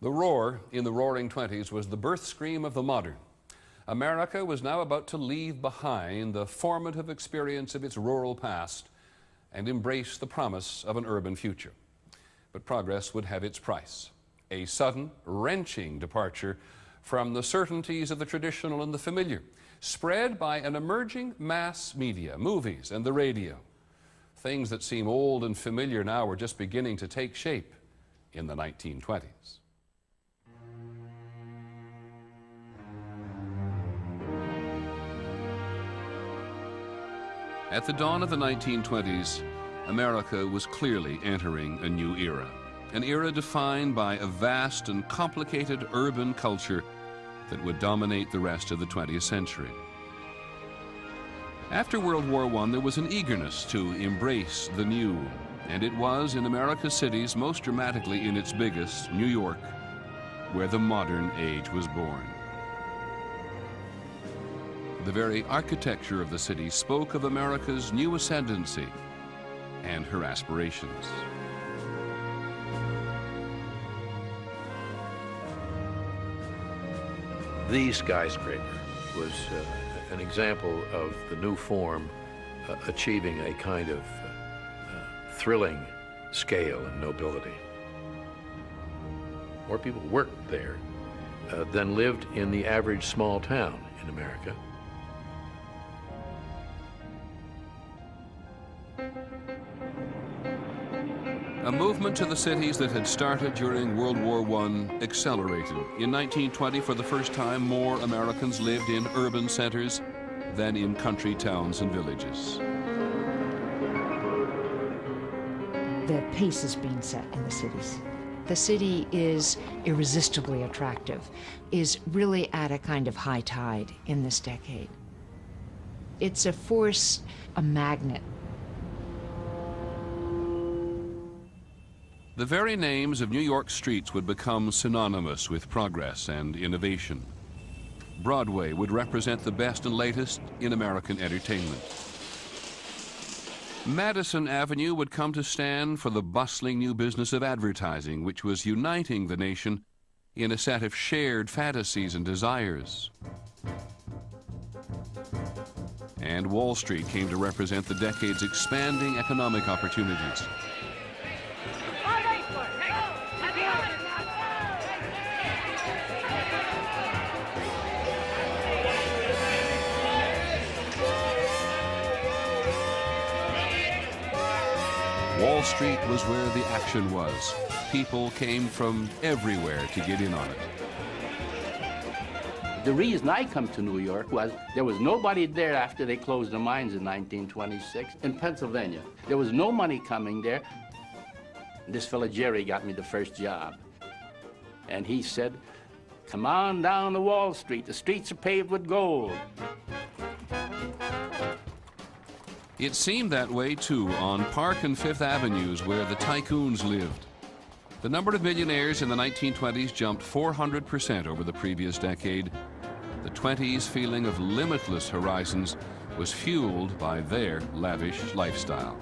The roar in the Roaring '20s was the birth scream of the modern. America was now about to leave behind the formative experience of its rural past and embrace the promise of an urban future. But progress would have its price. A sudden, wrenching departure from the certainties of the traditional and the familiar, spread by an emerging mass media, movies and the radio. Things that seem old and familiar now were just beginning to take shape in the 1920s. At the dawn of the 1920s, America was clearly entering a new era, an era defined by a vast and complicated urban culture that would dominate the rest of the 20th century. After World War I, there was an eagerness to embrace the new, and it was in America's cities, most dramatically in its biggest, New York, where the modern age was born. The very architecture of the city spoke of America's new ascendancy and her aspirations. The skyscraper was an example of the new form achieving a kind of thrilling scale and nobility. More people worked there than lived in the average small town in America. A movement to the cities that had started during World War I accelerated. In 1920, for the first time, more Americans lived in urban centers than in country towns and villages. The pace is being set in the cities. The city is irresistibly attractive, is really at a kind of high tide in this decade. It's a force, a magnet. The very names of New York streets would become synonymous with progress and innovation. Broadway would represent the best and latest in American entertainment. Madison Avenue would come to stand for the bustling new business of advertising, which was uniting the nation in a set of shared fantasies and desires. And Wall Street came to represent the decade's expanding economic opportunities. Wall Street was where the action was. People came from everywhere to get in on it. The reason I come to New York was there was nobody there after they closed the mines in 1926 in Pennsylvania. There was no money coming there. This fella Jerry got me the first job. And he said, "Come on down to Wall Street. The streets are paved with gold." It seemed that way, too, on Park and Fifth Avenues, where the tycoons lived. The number of millionaires in the 1920s jumped 400% over the previous decade. The 20s' feeling of limitless horizons was fueled by their lavish lifestyle.